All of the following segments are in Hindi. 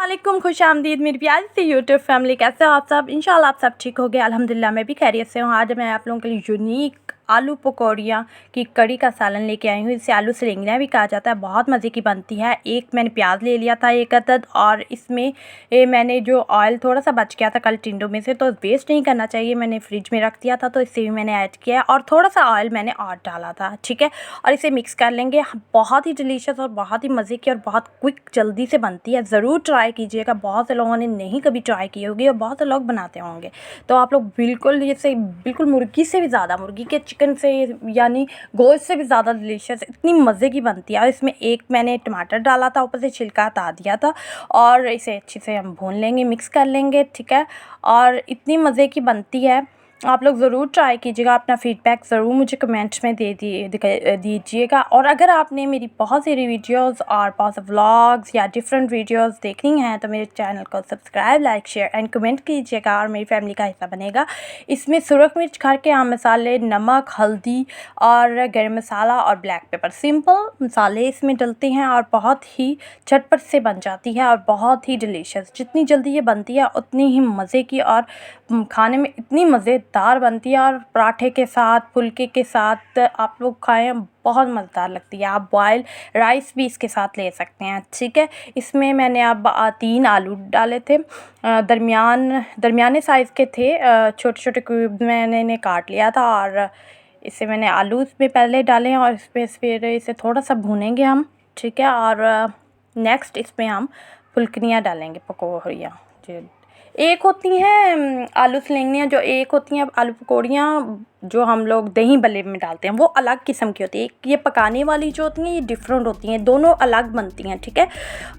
वालेकुम, खुश आमदीद मेरी प्यारी सी यूट्यूब फैमिली। कैसे हो आप सब? इंशाल्लाह आप सब ठीक हो गए। अल्हम्दुलिल्लाह मैं भी खैरियत से हूँ। आज मैं आप लोगों के लिए यूनिक आलू पकौड़ियाँ की कड़ी का सालन लेके आई हूँ। इसे आलू सरेंगियाँ भी कहा जाता है। बहुत मज़े की बनती है। एक मैंने प्याज ले लिया था, एक अदद, और इसमें मैंने जो ऑयल थोड़ा सा बच गया था कल टिंडों में से, तो वेस्ट नहीं करना चाहिए, मैंने फ्रिज में रख दिया था, तो इससे भी मैंने ऐड किया है और थोड़ा सा ऑयल मैंने और डाला था। ठीक है, और इसे मिक्स कर लेंगे। बहुत ही डिलीशियस और बहुत ही मज़े की और बहुत क्विक जल्दी से बनती है। ज़रूर ट्राई कीजिएगा। बहुत से लोगों ने नहीं कभी ट्राई की होगी और बहुत से लोग बनाते होंगे, तो आप लोग बिल्कुल जैसे बिल्कुल मुर्गी से भी ज़्यादा, मुर्गी के चिकन से यानी गोश्त से भी ज़्यादा डिलीशियस, इतनी मज़े की बनती है। और इसमें एक मैंने टमाटर डाला था, ऊपर से छिलका हटा दिया था, और इसे अच्छे से हम भून लेंगे, मिक्स कर लेंगे। ठीक है, और इतनी मज़े की बनती है। आप लोग ज़रूर ट्राई कीजिएगा। अपना फ़ीडबैक ज़रूर मुझे कमेंट्स में दीजिएगा। और अगर आपने मेरी बहुत सारी वीडियोस और बहुत से व्लॉग्स या डिफरेंट वीडियोस देखनी हैं, तो मेरे चैनल को subscribe, like, share and comment कीजिएगा और मेरी फैमिली का हिस्सा बनेगा। इसमें सुरख मिर्च, खड़े आम मसाले, नमक, हल्दी और गरम मसाला और ब्लैक पेपर, सिंपल मसाले इसमें डलते हैं और बहुत ही झटपट से बन जाती है और बहुत ही डिलीशियस। जितनी जल्दी ये बनती है उतनी ही मज़े की, और खाने में इतनी मज़ेदार बनती है। और पराठे के साथ, फुल्के के साथ आप लोग खाएं, बहुत मज़ेदार लगती है। आप बॉयल राइस भी इसके साथ ले सकते हैं। ठीक है, इसमें मैंने अब 3 आलू डाले थे, दरमियाने साइज़ के थे, छोटे छोटे क्यूब मैंने इन्हें काट लिया था। और इसे मैंने आलू इसमें पहले डाले हैं और फिर इसे थोड़ा सा भूनेंगे हम। ठीक है, और नेक्स्ट इसमें हम फुल्कनियाँ डालेंगे, पकौड़ियाँ जो एक होती हैं आलू सलेंगियाँ, जो एक होती हैं आलू पकौड़ियाँ जो हम लोग दही भल्ले में डालते हैं, वो अलग किस्म की होती है। एक ये पकाने वाली जो होती हैं, ये डिफरेंट होती हैं, दोनों अलग बनती हैं। ठीक है,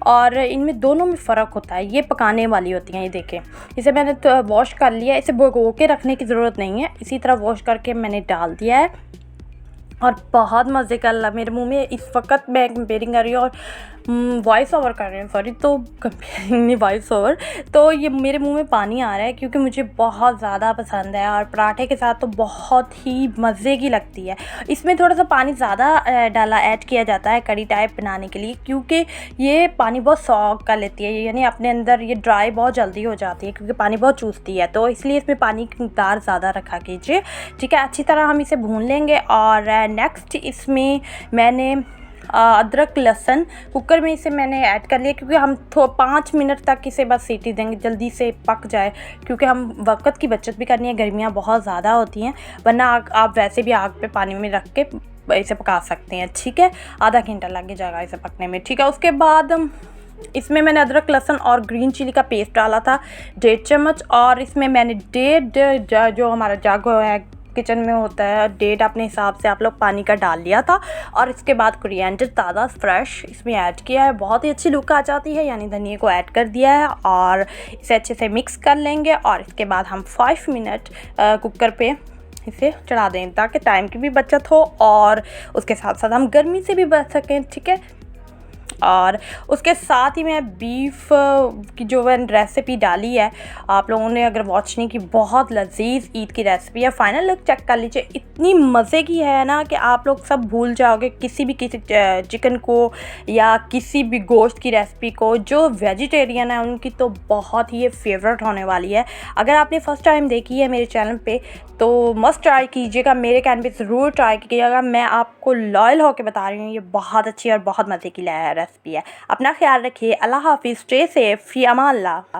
और इनमें दोनों में फ़र्क होता है। ये पकाने वाली होती हैं। ये देखें, इसे मैंने तो वॉश कर लिया, इसे भिगो के रखने की ज़रूरत नहीं है, इसी तरह वॉश करके मैंने डाल दिया है। और बहुत मज़े का मेरे मुंह में इस वक्त मैं कंपेयरिंग कर रही हूँ और वॉइस ओवर कर रही हूँ, सॉरी, तो कंपेयरिंग नहीं, वॉइस ओवर। तो ये मेरे मुंह में पानी आ रहा है क्योंकि मुझे बहुत ज़्यादा पसंद है और पराठे के साथ तो बहुत ही मज़े की लगती है। इसमें थोड़ा सा पानी ज़्यादा ऐड किया जाता है कड़ी टाइप बनाने के लिए, क्योंकि ये पानी बहुत सॉक कर लेती है, यानी अपने अंदर ये ड्राई बहुत जल्दी हो जाती है क्योंकि पानी बहुत चूसती है, तो इसलिए इसमें पानी की मकदार ज़्यादा रखा कीजिए। ठीक है, अच्छी तरह हम इसे भून लेंगे। और नेक्स्ट इसमें मैंने अदरक लहसुन कुकर में इसे मैंने ऐड कर लिया, क्योंकि हम 5 मिनट तक इसे बस सीटी देंगे, जल्दी से पक जाए, क्योंकि हम वक्त की बचत भी करनी है। गर्मियाँ बहुत ज़्यादा होती हैं, वरना आप वैसे भी आग पे पानी में रख के इसे पका सकते हैं। ठीक है, आधा घंटा लग जाएगा इसे पकने में। ठीक है, उसके बाद इसमें मैंने अदरक लहसुन और ग्रीन चिली का पेस्ट डाला था 1.5 चम्मच, और इसमें मैंने 1.5 जो हमारा जग है किचन में होता है, 1.5 अपने हिसाब से आप लोग पानी का डाल लिया था। और इसके बाद कोरिएंडर ताज़ा फ्रेश इसमें ऐड किया है, बहुत ही अच्छी लुक आ जाती है, यानी धनिया को ऐड कर दिया है। और इसे अच्छे से मिक्स कर लेंगे और इसके बाद हम 5 मिनट कुकर पे इसे चढ़ा दें, ताकि टाइम की भी बचत हो और उसके साथ साथ हम गर्मी से भी बच सकें। ठीक है, और उसके साथ ही मैं बीफ की जो मैंने रेसिपी डाली है, आप लोगों ने अगर वॉच नहीं की, बहुत लजीज ईद की रेसिपी है, फाइनल लुक चेक कर लीजिए। इतनी मज़े की है ना कि आप लोग सब भूल जाओगे किसी चिकन को या किसी भी गोश्त की रेसिपी को। जो वेजिटेरियन है उनकी तो बहुत ही ये फेवरेट होने वाली है। अगर आपने फ़र्स्ट टाइम देखी है मेरे चैनल पे तो मस्ट ट्राई कीजिएगा, मेरे कहने पे ज़रूर ट्राई कीजिएगा। मैं आपको लॉयल होकर बता रही हूँ, ये बहुत अच्छी और बहुत मज़े की रेसिपी है। अपना ख्याल रखिए। अल्लाह हाफिज़, स्टे सेफ, फ़ी अमान अल्लाह।